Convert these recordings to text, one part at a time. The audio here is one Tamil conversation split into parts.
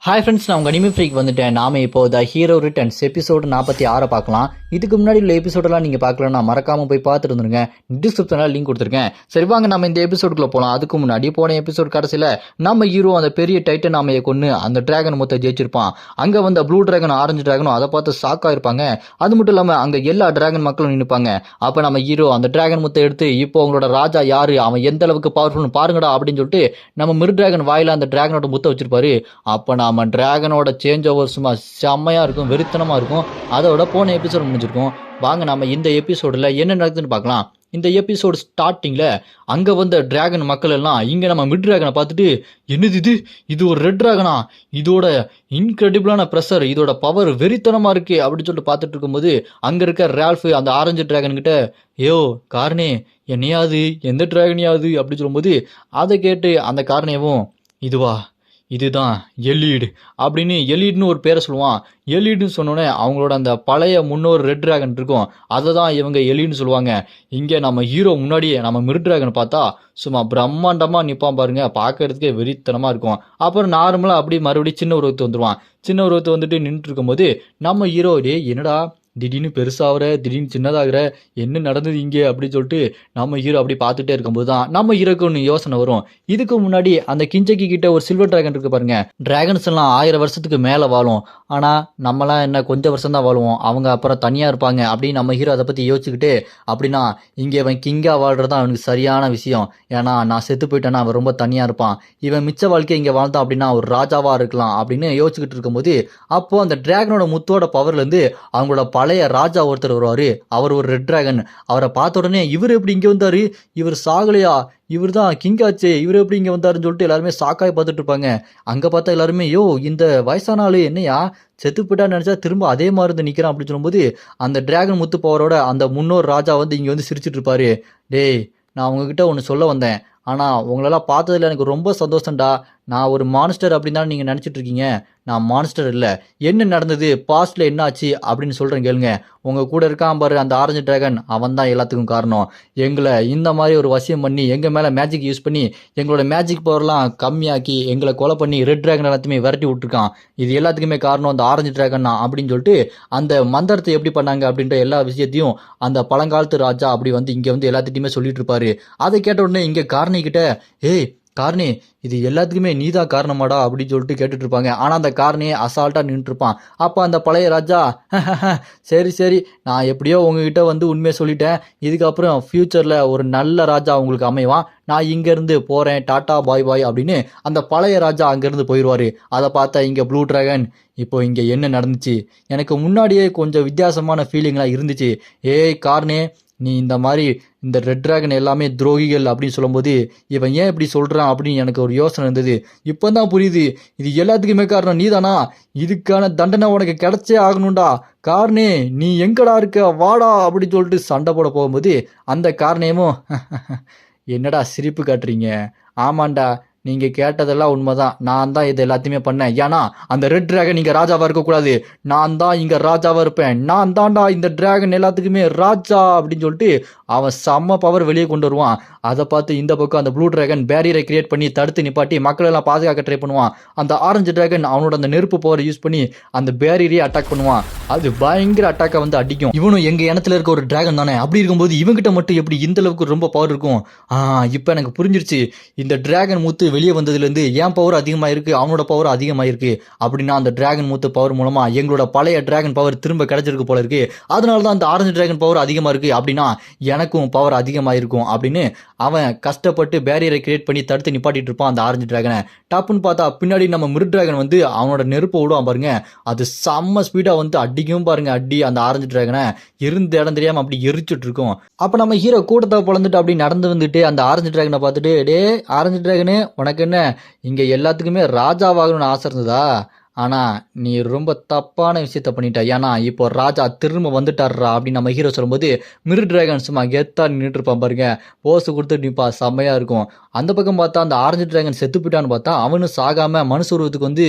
ஹாய் ஃப்ரெண்ட்ஸ், நான் உங்கள் அனிமே ஃப்ரீக் வந்துட்டேன். நாம இப்போ த ஹீரோ ரிட்டர்ன்ஸ் எபிசோடு 46 பார்க்கலாம். இதுக்கு முன்னாடி உள்ள எபிசோடெல்லாம் நீங்கள் பார்க்கலன்னா மறக்காமல் போய் பார்த்துட்டு வந்துருங்க. டிஸ்கிரிப்ஷனில் லிங்க் கொடுத்துருக்கேன். சரி வாங்க நம்ம இந்த எபிசோடுக்குள்ளே போகலாம். அதுக்கு முன்னாடி போன எபிசோட் கடைசியில் நம்ம ஹீரோ அந்த பெரிய டைட்டன் ஆமையை கொண்டு அந்த டிராகன் மொத்த ஜெயிச்சிருப்பான். அங்கே வந்த ப்ளூ டிராகன் ஆரஞ்சு டிராகனும் அதை பார்த்து ஷாக்காக இருப்பாங்க. அது மட்டும் இல்லாமல் அங்கே எல்லா டிராகன் மக்களும் நினைப்பாங்க. அப்போ நம்ம ஹீரோ அந்த டிராகன் மொத்த எடுத்து இப்போ உங்களோட ராஜா யாரு, அவன் எந்த அளவுக்கு பவர்ஃபுல்னு பாருங்கடா அப்படின்னு சொல்லிட்டு நம்ம மிரு டிராகன் வாயில அந்த டிராகனோட முத்த வச்சிருப்பாரு. அப்போ நாம டிராகனோட சேஞ்ச் ஓவர் சும்மா செம்மையாக இருக்கும், வெறித்தனமாக இருக்கும். அதோட போன எபிசோட் முடிஞ்சிருக்கும். வாங்க நம்ம இந்த எபிசோடில் என்ன நடக்குதுன்னு பார்க்கலாம். இந்த எபிசோடு ஸ்டார்டிங்கில் அங்கே வந்த டிராகன் மக்கள் எல்லாம் இங்கே நம்ம மிட் டிராகனை பார்த்துட்டு, என்னது இது ஒரு ரெட் டிராகனா, இதோட இன்க்ரெடிபிளான ப்ரெஷர், இதோட பவர் வெறித்தனமாக இருக்கு அப்படின்னு சொல்லிட்டு பார்த்துட்டு இருக்கும்போது அங்கே இருக்க ரால்ஃபு அந்த ஆரஞ்சு டிராகன் கிட்ட, ஏயோ காரணே என்னையாது எந்த டிராகனையாது அப்படின்னு சொல்லும்போது அதை கேட்டு அந்த காரணியவும், இதுதான் எலீடு அப்படின்னு எலீடுன்னு ஒரு பேரை சொல்லுவான். எலீடுன்னு சொன்னோன்னே அவங்களோட அந்த பழைய முன்னோர் ரெட் டிராகன் இருக்கும், அதை தான் இவங்க எலீடுன்னு சொல்லுவாங்க. இங்கே நம்ம ஹீரோ முன்னாடியே நம்ம மிரு டிராகன் பார்த்தா சும்மா பிரம்மாண்டமாக நிற்பான் பாருங்க, பார்க்கறதுக்கே வெறித்தனமாக இருக்கும். அப்புறம் நார்மலாக அப்படி மறுபடியும் சின்ன உருவத்து வந்துடுவான். சின்ன உருவத்து வந்துட்டு நின்றுட்டு இருக்கும்போது நம்ம ஹீரோ என்னடா திடீர்னு பெருசாகிற, திடீர்னு சின்னதாகிற, என்ன நடந்தது இங்கே அப்படின்னு சொல்லிட்டு நம்ம ஹீரோ அப்படி பார்த்துட்டே இருக்கும்போது தான் நம்ம ஹீரோக்கு ஒன்று யோசனை வரும். இதுக்கு முன்னாடி அந்த கிஞ்சக்கி கிட்ட ஒரு சில்வர் டிராகன் இருக்கு பாருங்க. டிராகன்ஸ் எல்லாம் 1000 வருஷத்துக்கு மேலே வாழும், ஆனால் நம்மளாம் என்ன கொஞ்சம் வருஷம் தான் வாழுவோம், அவங்க அப்புறம் தனியாக இருப்பாங்க அப்படின்னு நம்ம ஹீரோ அதை பற்றி யோசிச்சுக்கிட்டு, அப்படின்னா இங்கே இவன் கிங்காக வாழ்கிறது தான் அவனுக்கு சரியான விஷயம். ஏன்னா நான் செத்து போயிட்டேன்னா அவன் ரொம்ப தனியாக இருப்பான், இவன் மிச்ச வாழ்க்கையை இங்கே வாழ்ந்தான் அப்படின்னா ஒரு ராஜாவாக இருக்கலாம் அப்படின்னு யோசிச்சுக்கிட்டு இருக்கும்போது அப்போது அந்த டிராகனோட முத்தோட பவர்லேருந்து அவங்களோட பழைய ராஜா ஒருத்தர் வருவாரு. அவர் ஒரு ரெட் டிராகன். அவரை பார்த்த உடனே இவர் எப்படி இங்கே வந்தாரு, இவர் சாகலையா, இவர் தான் கிங் ஆச்சே, இவர் எப்படி இங்கே வந்தாருன்னு சொல்லிட்டு எல்லாருமே சாக்காய் பார்த்துட்டு இருப்பாங்க. அங்கே பார்த்தா எல்லாருமே, இந்த வயசான ஆளு என்னையா செத்து போயிட்டான்னு நினச்சா திரும்ப அதே மாதிரி இருந்து நிற்கிறான் அப்படின்னு சொல்லும்போது அந்த டிராகன் முத்து பவரோட அந்த முன்னோர் ராஜா வந்து இங்கே வந்து சிரிச்சிட்டு இருப்பாரு. டேய், நான் உங்ககிட்ட ஒன்று சொல்ல வந்தேன், ஆனால் உங்களெல்லாம் பார்த்ததில் எனக்கு ரொம்ப சந்தோஷம்டா. நான் ஒரு மான்ஸ்டர் அப்படின்னு தான் நீங்கள் நினச்சிட்டு இருக்கீங்க, நான் மான்ஸ்டர் இல்லை. என்ன நடந்தது, பாஸ்ட்டில் என்ன ஆச்சு அப்படின்னு சொல்கிறேன் கேளுங்க. உங்கள் கூட இருக்கான் பாரு அந்த ஆரஞ்சு டிராகன், அவன் தான் எல்லாத்துக்கும் காரணம். எங்களை இந்த மாதிரி ஒரு வசியம் பண்ணி எங்கள் மேலே மேஜிக் யூஸ் பண்ணி எங்களோட மேஜிக் பவர்லாம் கம்மியாக்கி எங்களை கொலை பண்ணி ரெட் டிராகன் எல்லாத்தையுமே விரட்டி விட்டுருக்கான். இது எல்லாத்துக்குமே காரணம் அந்த ஆரஞ்சு டிராகன் தான் அப்படின்னு சொல்லிட்டு அந்த மந்திரத்தை எப்படி பண்ணாங்க அப்படின்ற எல்லா விஷயத்தையும் அந்த பழங்காலத்து ராஜா அப்படி வந்து இங்கே வந்து எல்லாத்திட்டையுமே சொல்லிட்டு இருப்பாரு. அதை கேட்ட உடனே இங்கே காரணிக்கிட்ட, ஏய் காரணி, இது எல்லாத்துக்குமே நீதான் காரணமாடா அப்படின்னு சொல்லிட்டு கேட்டுட்டு இருப்பாங்க. ஆனால் அந்த காரணியை அசால்ட்டாக நின்றுருப்பான். அப்போ அந்த பழைய ராஜா, சரி நான் எப்படியோ உங்ககிட்ட வந்து உண்மையை சொல்லிட்டேன், இதுக்கப்புறம் ஃப்யூச்சரில் ஒரு நல்ல ராஜா உங்களுக்கு அமைவான், நான் இங்கேருந்து போகிறேன், டாட்டா பாய் பாய் அப்படின்னு அந்த பழைய ராஜா அங்கேருந்து போயிடுவார். அதை பார்த்தா இங்கே ப்ளூ டிராகன், இப்போ இங்கே என்ன நடந்துச்சு, எனக்கு முன்னாடியே கொஞ்சம் வித்தியாசமான ஃபீலிங்லாம் இருந்துச்சு. ஏய் காரணே, நீ இந்த மாதிரி இந்த ரெட் டிராகன் எல்லாமே துரோகிகள் அப்படின்னு சொல்லும்போது இவன் ஏன் இப்படி சொல்கிறான் அப்படின்னு எனக்கு ஒரு யோசனை இருந்தது. இப்போ தான் புரியுது, இது எல்லாத்துக்குமே காரணம் நீதானா, இதுக்கான தண்டனை உனக்கு கிடைச்சே ஆகணும்டா. காரணே நீ எங்கடா இருக்க, வாடா அப்படின்னு சொல்லிட்டு சண்டை போட போகும்போது அந்த காரணியமும், என்னடா சிரிப்பு காட்டுறீங்க, ஆமாண்டா நீங்கள் கேட்டதெல்லாம் உண்மைதான், நான் தான் இது எல்லாத்தையுமே பண்ணேன். ஏன்னா அந்த ரெட் டிராகன் இங்கே ராஜாவாக இருக்கக்கூடாது, நான் தான் இங்கே ராஜாவாக இருப்பேன், நான் தான்டா இந்த டிராகன் எல்லாத்துக்குமே ராஜா அப்படின்னு சொல்லிட்டு அவன் செம்ம பவர் வெளியே கொண்டு வருவான். அதை பார்த்து இந்த பக்கம் அந்த ப்ளூ டிராகன் பேரியரை கிரியேட் பண்ணி தடுத்து நிப்பாட்டி மக்களெல்லாம் பாதுகாக்க ட்ரை பண்ணுவான். அந்த ஆரஞ்சு டிராகன் அவனோட அந்த நெருப்பு பவரை யூஸ் பண்ணி அந்த பேரியரையே அட்டாக் பண்ணுவான். அது பயங்கர அட்டாக்கை வந்து அடிக்கும். இவனும் எங்கள் இனத்துல இருக்க ஒரு டிராகன் தானே, அப்படி இருக்கும்போது இவங்கிட்ட மட்டும் எப்படி இந்த அளவுக்கு ரொம்ப பவர் இருக்கும். இப்போ எனக்கு புரிஞ்சிருச்சு, இந்த டிராகன் மூத்து வெளியே வந்ததுலேருந்து என் பவர் அதிகமாக இருக்குது, அவனோட பவர் அதிகமாக இருக்குது அப்படின்னா அந்த டிராகன் மூத்து பவர் மூலமாக எங்களோட பழைய டிராகன் பவர் திரும்ப கிடைச்சிருக்கு போல இருக்குது, அதனால தான் அந்த ஆரஞ்சு டிராகன் பவர் அதிகமாக இருக்குது, அப்படின்னா எனக்கும் பவர் அதிகமாக இருக்கும் அப்படின்னு அவன் கஷ்டப்பட்டு பேரியரை கிரியேட் பண்ணி தடுத்து நிப்பாட்டிட்டு இருப்பான் அந்த ஆரஞ்சு டிராகனை. டப்புன்னு பார்த்தா பின்னாடி நம்ம மிரு டிராகன் வந்து அவனோட நெருப்பை விடுவான் பாருங்க, அது செம்ம ஸ்பீடாக வந்து அடிக்கும் பாருங்க, அடி அந்த ஆரஞ்சு டிராகனை இருந்த இடம் தெரியாமல் அப்படி எரிச்சுட்டு இருக்கும். அப்போ நம்ம ஹீரோ கூட்டத்தை பிளந்துட்டு அப்படி நடந்து வந்துட்டு அந்த ஆரஞ்சு டிராகனை பார்த்துட்டு, டே ஆரஞ்சு டிராகனு, உனக்கு என்ன இங்கே எல்லாத்துக்குமே ராஜாவாகணும்னு ஆசை இருந்ததா, ஆனால் நீ ரொம்ப தப்பான விஷயத்த பண்ணிட்ட, ஏன்னா இப்போ ராஜா திரும்ப வந்துட்டார்ரா அப்படின்னு நம்ம ஹீரோ சொல்லும்போது மிரு டிராகன் சும்மா கெத்தா நின்றுட்டு இருப்பான் பாருங்க, போஸ் கொடுத்துட்டு நிற்பா, செம்மையாக இருக்கும். அந்த பக்கம் பார்த்தா அந்த ஆரஞ்சு டிராகன் செத்து போயிட்டான்னு பார்த்தா அவனும் சாகாமல் மனுஷ உருவத்துக்கு வந்து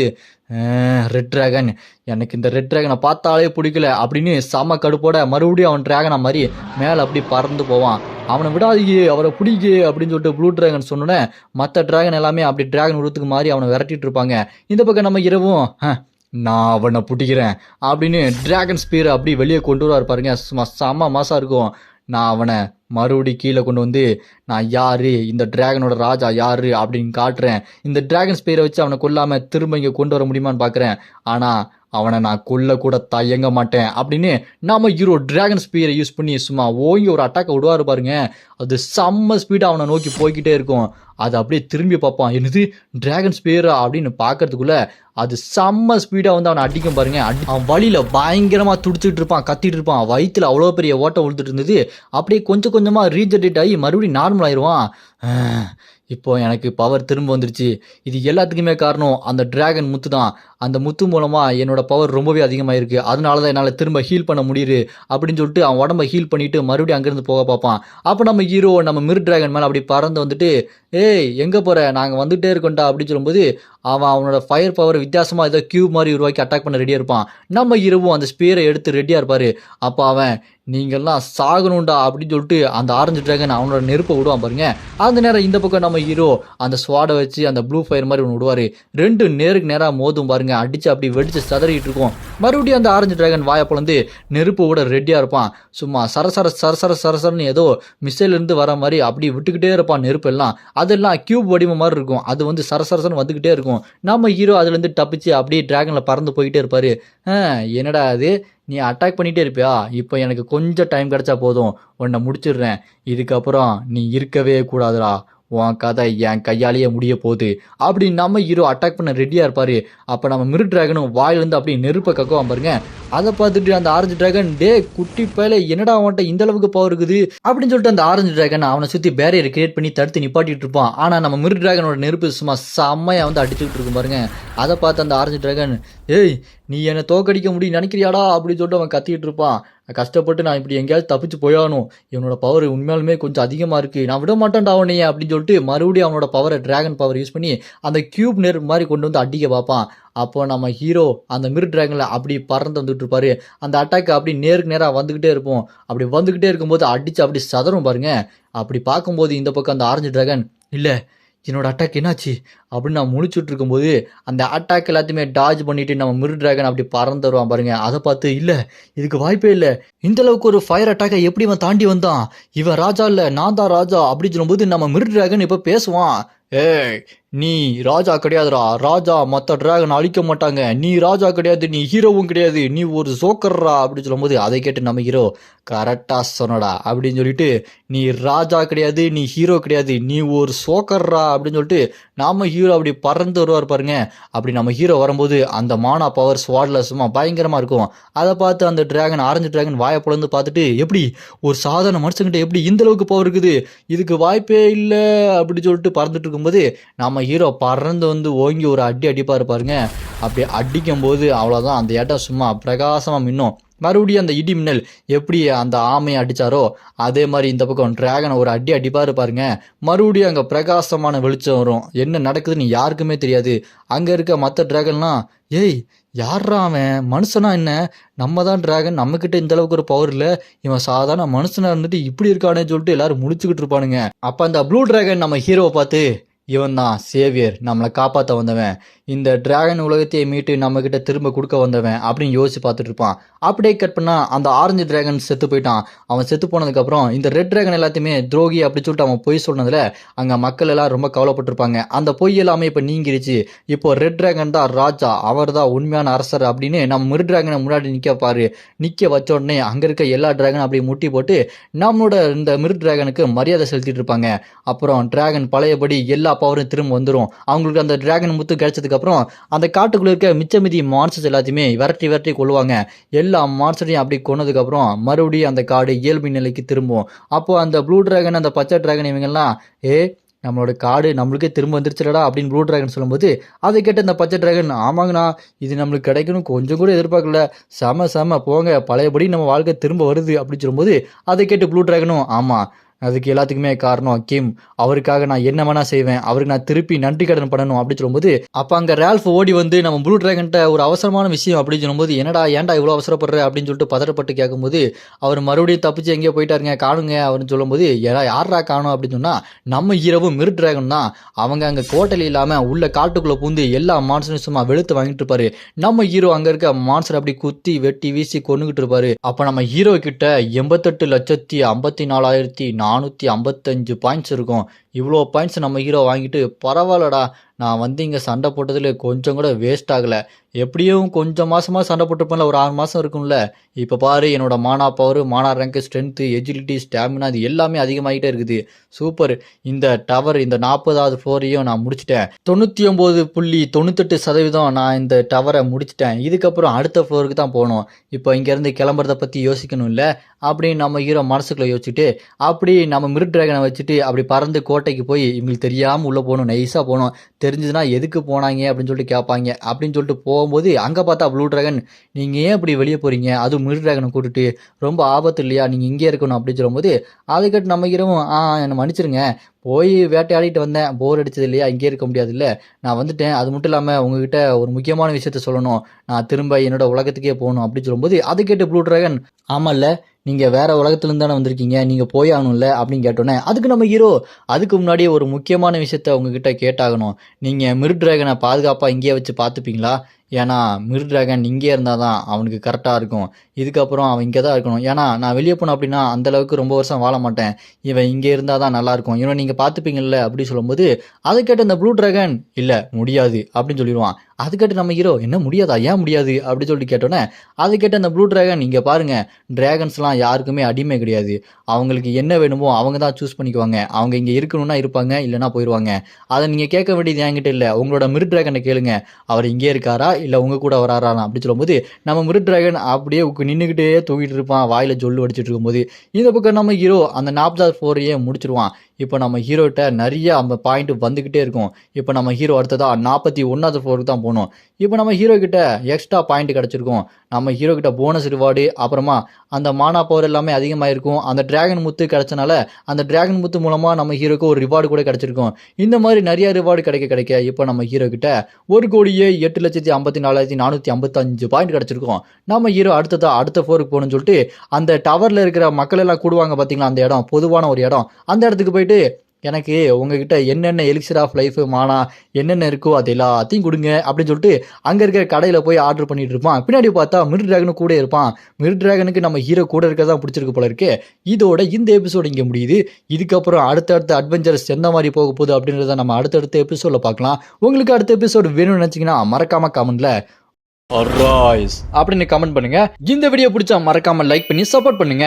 ரெட் டிராகன், எனக்கு இந்த ரெட் டிராகனை பார்த்தாலே பிடிக்கல அப்படின்னு செம கடுப்போட மறுபடியும் அவன் டிராகனை மாதிரி மேலே அப்படி பறந்து போவான். அவனை விடாதீங்க, அவரை பிடிக்க அப்படின்னு சொல்லிட்டு ப்ளூ டிராகன் சொன்னோன்னே மற்ற டிராகன் எல்லாமே அப்படி டிராகன் உருவத்துக்கு மாதிரி அவனை விரட்டிட்டு இருப்பாங்க. இந்த பக்கம் நம்ம இரவும் நான் அவனை பிடிக்கிறேன் அப்படின்னு டிராகன் ஸ்பீரை அப்படி வெளியே கொண்டு வருவார் பாருங்க. சும்மா செம்ம மாசா இருக்கும். நான் அவனை மறுபடி கீழே கொண்டு வந்து நான் யாரு, இந்த டிராகனோட ராஜா யாரு அப்படின்னு காட்டுறேன். இந்த டிராகன் ஸ்பீரை வச்சு அவனை கொல்லாம திரும்ப இங்கே கொண்டு வர முடியுமான்னு பார்க்குறேன். ஆனால் அவனை நான் கொல்ல கூட தயங்க மாட்டேன் அப்படின்னு நம்ம ஹீரோ டிராகன் ஸ்பீரை யூஸ் பண்ணி சும்மா ஓங்கி ஒரு அட்டாக்கை விடுவார் பாருங்க. அது செம்ம ஸ்பீடாக அவனை நோக்கி போய்கிட்டே இருக்கும். அது அப்படியே திரும்பி பார்ப்பான், என்னது டிராகன் ஸ்பீரா அப்படின்னு பார்க்கறதுக்குள்ள அது செம்ம ஸ்பீடாக வந்து அவனை அடிக்கும் பாருங்க. அவன் வழியில் பயங்கரமாக துடிச்சிட்டு இருப்பான், கத்திட்டு இருப்பான். வயிற்றுல அவ்வளோ பெரிய ஓட்டம் விழுந்துட்டு இருந்தது. அப்படியே கொஞ்சம் கொஞ்சமாக ரீஜெனரேட் ஆகி மறுபடியும் நார்மல் ஆயிடுவான். இப்போ எனக்கு பவர் திரும்ப வந்துருச்சு. இது எல்லாத்துக்குமே காரணம் அந்த டிராகன் முத்து தான். அந்த முத்து மூலமாக என்னோட பவர் ரொம்பவே அதிகமாகிருக்கு. அதனால தான் என்னால் திரும்ப ஹீல் பண்ண முடியுது அப்படின்னு சொல்லிட்டு அவன் உடம்பை ஹீல் பண்ணிட்டு மறுபடியும் அங்கேருந்து போக பார்ப்பான். அப்போ நம்ம ஹீரோ நம்ம மிர் டிராகன் மேலே அப்படி பறந்து வந்துட்டு, ஏய் எங்கே போகிற, நாங்கள் வந்துகிட்டே இருக்கோண்டா அப்படின்னு சொல்லும்போது அவனோட ஃபயர் பவர் வித்தியாசமாக ஏதோ கியூப் மாதிரி உருவாக்கி அட்டாக் பண்ண ரெடியாக இருப்பான். நம்ம ஹீரோவும் அந்த ஸ்பீரை எடுத்து ரெடியாக இருப்பார். அப்போ அவன் நீங்கள்லாம் சாகணுண்டா அப்படின்னு சொல்லிட்டு அந்த ஆரஞ்சு டிராகன் அவனோட நெருப்பை விடுவான் பாருங்க. அந்த நேரம் இந்த பக்கம் நம்ம ஹீரோ அந்த ஸ்வாடை வச்சு அந்த ப்ளூ ஃபயர் மாதிரி ஒன்று விடுவார். ரெண்டு நேருக்கு நேராக மோதும் பாருங்க. அடித்து அப்படி வெடிச்சு சதறிட்டு இருக்கும். மறுபடியும் அந்த ஆரஞ்சு டிராகன் வாயை பிளந்து நெருப்பு விட ரெடியாக இருப்பான். சும்மா சரசரன்னு ஏதோ மிசைலேருந்து வர மாதிரி அப்படி விட்டுக்கிட்டே இருப்பான் நெருப்பு எல்லாம். அதெல்லாம் கியூப் வடிவம் மாதிரி இருக்கும். அது வந்து சரசரசன்னு வந்துக்கிட்டே இருக்கும். நம்ம ஹீரோ அதுலேருந்து தப்பிச்சு அப்படியே டிராகனில் பறந்து போய்கிட்டே இருப்பார். என்னடா அது, நீ அட்டாக் பண்ணிகிட்டே இருப்பியா, இப்போ எனக்கு கொஞ்சம் டைம் கிடச்சா போதும், உன்னை முடிச்சிடுறேன். இதுக்கப்புறம் நீ இருக்கவே கூடாதுடா, உன் கதை என் கையாலேயே முடிய போகுது அப்படின்னு நம்ம ஹீரோ அட்டாக் பண்ண ரெடியாக இருப்பார். அப்போ நம்ம மிரு டிராகனும் வாயிலேருந்து அப்படி நெருப்பை கக்குவான் பாருங்க. அதை பார்த்துட்டு அந்த ஆரஞ்சு டிராகன், டே குட்டி பயலே என்னடா அவன்கிட்ட இந்த அளவுக்கு பவர் இருக்குது அப்படின்னு சொல்லிட்டு அந்த ஆரஞ்சு டிராகன் அவனை சுற்றி பேரியர் கிரியேட் பண்ணி தடுத்து நிப்பாட்டிட்டு இருப்பான். ஆனால் நம்ம மிரு டிராகனோட நெருப்பு சும்மா செம்மையாக வந்து அடிச்சுக்கிட்டு இருக்கும் பாருங்க. அதை பார்த்து அந்த ஆரஞ்சு டிராகன், ஏய் நீ என்னை தோக்கடிக்க முடியும் நினைக்கிறியாடா அப்படின்னு சொல்லிட்டு அவன் கத்திக்கிட்டு இருப்பான். கஷ்டப்பட்டு நான் இப்படி எங்கேயாவது தப்பிச்சு போயானும், இவனோட பவர் உண்மையாலுமே கொஞ்சம் அதிகமாக இருக்குது, நான் விட மாட்டேன்டா அவனையே அப்படின்னு சொல்லிட்டு மறுபடியும் அவனோட பவரை டிராகன் பவர் யூஸ் பண்ணி அந்த கியூப் நெருப்பு மாதிரி கொண்டு வந்து அடிக்க பார்ப்பான். அப்போ நம்ம ஹீரோ அந்த மிர் டிராகனில் அப்படி பறந்து வந்துட்டு இருப்பாரு. அந்த அட்டாக் அப்படி நேருக்கு நேராக வந்துக்கிட்டே இருப்போம். அப்படி வந்துக்கிட்டே இருக்கும்போது அடித்து அப்படி சதறும் பாருங்க. அப்படி பார்க்கும்போது இந்த பக்கம் அந்த ஆரஞ்சு டிராகன், இல்லை என்னோட அட்டாக் என்னாச்சு அப்படின்னு நான் முழிச்சுட்டு இருக்கும்போது அந்த அட்டாக் எல்லாத்தையுமே டாஜ் பண்ணிட்டு நம்ம மிர் டிராகன் அப்படி பறந்து வருவான் பாருங்க. அதை பார்த்து, இல்லை இதுக்கு வாய்ப்பே இல்லை, இந்த அளவுக்கு ஒரு ஃபயர் அட்டாக்கை எப்படி இவன் தாண்டி வந்தான், இவன் ராஜா இல்லை நான் தான் ராஜா அப்படின்னு சொல்லும்போது நம்ம மிர் டிராகன் இப்போ பேசுவான். ஏய் நீ ராஜா கிடையாதுடா, ராஜா மற்ற டிராகன் அழிக்க மாட்டாங்க, நீ ராஜா கிடையாது, நீ ஹீரோவும் கிடையாது, நீ ஒரு ஜோக்கர்ரா அப்படின்னு சொல்லும்போது அதை கேட்டு நம்ம ஹீரோ, கரெக்டாக சொன்னடா அப்படின்னு சொல்லிட்டு, நீ ராஜா கிடையாது, நீ ஹீரோ கிடையாது, நீ ஒரு சோக்கர்ரா அப்படின்னு சொல்லிட்டு நாம ஹீரோ அப்படி பறந்து வருவார் பாருங்க. அப்படி நம்ம ஹீரோ வரும்போது அந்த மானா பவர் ஸ்வாட்ல சும்மா பயங்கரமாக இருக்கும். அதை பார்த்து அந்த டிராகன் ஆரஞ்சு டிராகன் வாயை பிளந்து பார்த்துட்டு, எப்படி ஒரு சாதாரண மனுஷங்கிட்ட எப்படி இந்த அளவுக்கு பவர் இருக்குது, இதுக்கு வாய்ப்பே இல்லை அப்படின்னு சொல்லிட்டு பறந்துட்டு இருக்கும்போது நம்ம ஹீரோ பறந்து வந்து ஓங்கி ஒரு அடிப்பார் பாருங்க. அப்படி அடிக்கும்போது அவ்வளோதான், அந்த இடம் சும்மா பிரகாசமாக மின்னும். மறுபடியும் அந்த இடி மின்னல் எப்படி அந்த ஆமையை அடித்தாரோ அதே மாதிரி இந்த பக்கம் டிராகனை ஒரு அடிப்பார் பாருங்க. மறுபடியும் அங்கே பிரகாசமான வெளிச்சம் வரும். என்ன நடக்குதுன்னு யாருக்குமே தெரியாது. அங்கே இருக்க மற்ற டிராகன்லாம், ஏய் யாரா அவன், மனுஷனா என்ன, நம்ம தான் டிராகன், நம்மக்கிட்ட இந்த அளவுக்கு ஒரு பவர் இல்லை, இவன் சாதாரண மனுஷனாக இருந்துட்டு இப்படி இருக்கானே சொல்லிட்டு எல்லாரும் முடிச்சுக்கிட்டு இருப்பானுங்க. அப்போ அந்த ப்ளூ டிராகன் நம்ம ஹீரோவை பார்த்து, இவன் தான் சேவியர், நம்மளை காப்பாற்ற வந்தவன், இந்த டிராகன் உலகத்தையே மீட்டு நம்மக்கிட்ட திரும்ப கொடுக்க வந்தவன் அப்படின்னு யோசிச்சு பார்த்துட்டு இருப்பான். அப்படியே கட் பண்ணால் அந்த ஆரஞ்சு டிராகன் செத்து போயிட்டான். அவன் செத்து போனதுக்கப்புறம் இந்த ரெட் டிராகன் எல்லாத்தையுமே துரோகி அப்படி சொல்லிட்டு அவன் பொய் சொன்னதில் அங்கே மக்கள் எல்லாம் ரொம்ப கவலைப்பட்டிருப்பாங்க. அந்த பொய் எல்லாமே இப்போ நீங்கிருச்சு. இப்போ ரெட் டிராகன் தான் ராஜா, அவர் தான் உண்மையான அரசர் அப்படின்னு நம்ம மிர் டிராகனை முன்னாடி நிற்க வச்ச உடனே அங்கே இருக்க எல்லா டிராகனும் அப்படி முட்டி போட்டு நம்மளோட இந்த மிர் டிராகனுக்கு மரியாதை செலுத்திட்டு இருப்பாங்க. அப்புறம் டிராகன் பழையபடி எல்லா பவரும் திரும்ப வந்துடும். அவங்களுக்கு அந்த டிராகன் முத்து கிடைச்சதுக்கு அப்புறம் அந்த காட்டுக்குள்ள இருக்க மிச்சமிதி மான்ஸ்டர்ஸ் எல்லாத்தையுமே விரட்டி கொள்ளுவாங்க. எல்லா மான்ஸ்டரையும் அப்படி கொன்னதுக்கு அப்புறம் மறுபடியும் அந்த காடு இயல்பு நிலைக்கு திரும்பும். அப்போ அந்த ப்ளூ டிராகன் அந்த பச்சை டிராகன் இவங்கெல்லாம், நம்மளோட காடு நம்மளுக்கே திரும்ப வந்துருச்சுலடா அப்படின்னு ப்ளூ டிராகன் சொல்லும்போது அதை கேட்டு அந்த பச்சை டிராகன், ஆமாங்கண்ணா இது நம்மளுக்கு கிடைக்கணும் கொஞ்சம் கூட எதிர்பார்க்கல, செம போங்க பழையபடி நம்ம வாழ்க்கை திரும்ப வருது அப்படின்னு சொல்லும்போது அதை கேட்டு ப்ளூ டிராகனும், ஆமாம் அதுக்கு எல்லாத்துக்குமே காரணம் கிம். அவருக்காக நான் என்ன வேணா செய்வேன். அவருக்கு நான் திருப்பி நன்றி கடன் பண்ணணும் அப்படின்னு சொல்லும்போது, அப்ப அங்க ரால்ஃப் ஓடி வந்து நம்ம ப்ளூ டிராகன்ட்ட ஒரு அவசரமான விஷயம் அப்படின்னு சொல்லும்போது, என்னடா ஏன்டா இவ்வளோ அவசரப்படுற அப்படின்னு சொல்லிட்டு பதட்டப்பட்டு கேட்கும்போது, அவர் மறுபடியும் தப்பிச்சு எங்கேயோ போயிட்டாருங்க காணுங்க அப்படின்னு சொல்லும்போது, யார்ரா காணோம் அப்படின்னு சொன்னா, நம்ம ஹீரோவும் மிர் டிராகன் தான். அவங்க அங்க கோட்டையில இல்லாம உள்ள காட்டுக்குள்ள பூந்து எல்லா மான்ஸ்டரும் சும்மா வெளுத்து வாங்கிட்டு இருப்பாரு. நம்ம ஹீரோ அங்க இருக்க மான்ஸ்டர் அப்படி குத்தி வெட்டி வீசி கொன்னுகிட்டு இருப்பாரு. அப்ப நம்ம ஹீரோ கிட்ட 88,54,455 பாயிண்ட்ஸ் இருக்கும். இவ்வளோ பாயிண்ட்ஸ் நம்ம ஹீரோ வாங்கிட்டு, பரவாயில்லடா நான் வந்து இங்கே சண்டை போட்டதில் கொஞ்சம் கூட வேஸ்ட் ஆகலை. எப்படியும் கொஞ்சம் மாசமா சண்டை போட்டிருப்பேன்ல, ஒரு 6 மாதம் இருக்கும்ல. இப்போ பாரு என்னோட மானா பவர், மானா ரேங்க், ஸ்ட்ரென்த்து, எஜிலிட்டி, ஸ்டாமினா இது எல்லாமே அதிகமாகிட்டே இருக்குது. சூப்பர். இந்த டவர் இந்த 40வது ஃப்ளோரையும் நான் முடிச்சிட்டேன். 99.98% நான் இந்த டவரை முடிச்சிட்டேன். இதுக்கப்புறம் அடுத்த ஃப்ளோருக்கு தான் போகணும். இப்போ இங்கேருந்து கிளம்புறத பற்றி யோசிக்கணும் இல்லை அப்படின்னு நம்ம ஹீரோ மனசுக்குள்ளே யோசிச்சுட்டு, அப்படி நம்ம மிர் டிராகனை வச்சுட்டு அப்படி பறந்து கோட்டைக்கு போய் இவங்களுக்கு தெரியாமல் உள்ளே போகணும், நைஸாக போகணும். தெரிஞ்சதுன்னா எதுக்கு போனாங்க அப்படின்னு சொல்லிட்டு கேட்பாங்க அப்படின்னு சொல்லிட்டு போகும்போது, அங்கே பார்த்தா ப்ளூ டிராகன், நீங்கள் ஏன் இப்படி வெளியே போகிறீங்க, அதுவும் மிர் டிராகனை கூட்டிட்டு, ரொம்ப ஆபத்து இல்லையா, நீங்கள் இங்கே இருக்கணும் அப்படின்னு சொல்லும்போது, அதுக்கிட்ட நம்ம ஹீரோவும் என்னை மன்னிச்சிருங்க, போய் வேட்டையாடிட்டு வந்தேன், போர் அடிச்சது இல்லையா, இங்கே இருக்க முடியாதுல்ல, நான் வந்துட்டேன். அது மட்டும் இல்லாமல் உங்ககிட்ட ஒரு முக்கியமான விஷயத்த சொல்லணும், நான் திரும்ப என்னோட உலகத்துக்கே போகணும் அப்படின்னு சொல்லும்போது, அது கேட்டு ப்ளூ டிராகன், ஆமாம்ல நீங்கள் வேற உலகத்துலேருந்து தானே வந்திருக்கீங்க, நீங்கள் போய் ஆகணும்ல அப்படின்னு கேட்டோன்னே, அதுக்கு நம்ம ஹீரோ, அதுக்கு முன்னாடி ஒரு முக்கியமான விஷயத்த உங்ககிட்ட கேட்டாகணும், நீங்கள் மிர் டிராகனை பாதுகாப்பாக இங்கேயே வச்சு பார்த்துப்பீங்களா? ஏன்னா மிர் டிராகன் இங்கே இருந்தால் தான் அவனுக்கு கரெக்டாக இருக்கும். இதுக்கப்புறம் அவன் இங்கே தான் இருக்கணும். ஏன்னா நான் வெளியே போனேன் அப்படின்னா அந்தளவுக்கு ரொம்ப வருஷம் வாழ மாட்டேன். இவன் இங்கே இருந்தால் தான் நல்லாயிருக்கும். இவனை நீங்கள் பார்த்துப்பீங்கள்ல அப்படின்னு சொல்லும்போது, அதை கேட்ட அந்த ப்ளூ டிராகன், இல்லை முடியாது அப்படின்னு சொல்லிடுவான். அது கேட்டு நம்ம ஹீரோ, என்ன முடியாதா, ஏன் முடியாது அப்படின்னு சொல்லிட்டு கேட்டோன்னே, அது கேட்ட அந்த ப்ளூ டிராகன், இங்கே பாருங்கள், டிராகன்ஸ்லாம் யாருக்குமே அடிமை கிடையாது. அவங்களுக்கு என்ன வேணுமோ அவங்க தான் சூஸ் பண்ணிக்குவாங்க. அவங்க இங்கே இருக்கணும்னா இருப்பாங்க, இல்லைனா போயிடுவாங்க. அதை நீங்கள் கேட்க வேண்டியது என்கிட்ட இல்லை, உங்களோட மிர் டிராகனை கேளுங்க. அவர் இங்கே இருக்காரா இல்லை உங்கள் கூட வராராம் அப்படின்னு சொல்லும்போது, நம்ம மிர் டிராகன் அப்படியே நின்றுக்கிட்டே தூக்கிட்டு இருப்பான், வாயில் ஜொல்லு அடிச்சிட்டு இருக்கும்போது. இந்த பக்கம் நம்ம ஹீரோ அந்த 40வது ஃப்ளோரையே முடிச்சிருவான். இப்போ நம்ம ஹீரோகிட்ட நிறைய அந்த பாயிண்ட் வந்துக்கிட்டே இருக்கும். இப்போ நம்ம ஹீரோ அடுத்ததாக 41வது ஃப்ளோருக்கு தான் போகணும். இப்போ நம்ம ஹீரோ கிட்ட எக்ஸ்ட்ரா பாயிண்ட் கிடச்சிருக்கும். நம்ம ஹீரோ கிட்ட போனஸ் ரிவார்டு, அப்புறமா அந்த மானா பவர் எல்லாமே அதிகமாக இருக்கும். அந்த டிராகன் முத்து கிடச்சனால அந்த டிராகன் முத்து மூலமாக நம்ம ஹீரோக்கு ஒரு ரிவார்டு கூட கிடச்சிருக்கும். இந்த மாதிரி நிறைய ரிவார்டு கிடைக்க இப்போ நம்ம ஹீரோ கிட்ட 1,08,54,455 பாயிண்ட் கிடச்சிருக்கும். நம்ம ஹீரோ அடுத்த ஃப்ளோருக்கு போகணும்னு சொல்லிட்டு அந்த டவரில் இருக்கிற மக்கள் எல்லாம் கூடுவாங்க பார்த்தீங்களா, அந்த இடம் பொதுவான ஒரு இடம், அந்த இடத்துக்கு போயிட்டு, எனக்கு உங்ககிட்ட என்னென்ன எலிக்சர் ஆஃப் லைஃப் மானா என்னென்ன இருக்கோ அது எல்லாத்தையும் கொடுங்க அப்படின்னு சொல்லிட்டு அங்கே இருக்கிற கடையில் போய் ஆர்டர் பண்ணிட்டு இருப்பான். பின்னாடி பார்த்தா மிர் டிராகனும் கூட இருப்பான். மிர் டிராகனுக்கு நம்ம ஹீரோ கூட இருக்கிறதா பிடிச்சிருக்கு போல இருக்கு. இதோட இந்த எபிசோடு இங்கே முடியுது. இதுக்கப்புறம் அடுத்தடுத்த அட்வென்ச்சர்ஸ் எந்த மாதிரி போக போகுது அப்படின்றத நம்ம அடுத்தடுத்த எபிசோடில் பார்க்கலாம். உங்களுக்கு அடுத்த எபிசோடு வேணும்னு நினச்சிங்கன்னா மறக்காம கமெண்ட்ல அராய்ஸ் அப்படின்னு கமெண்ட் பண்ணுங்க. இந்த வீடியோ பிடிச்சா மறக்காம லைக் பண்ணி சப்போர்ட் பண்ணுங்க.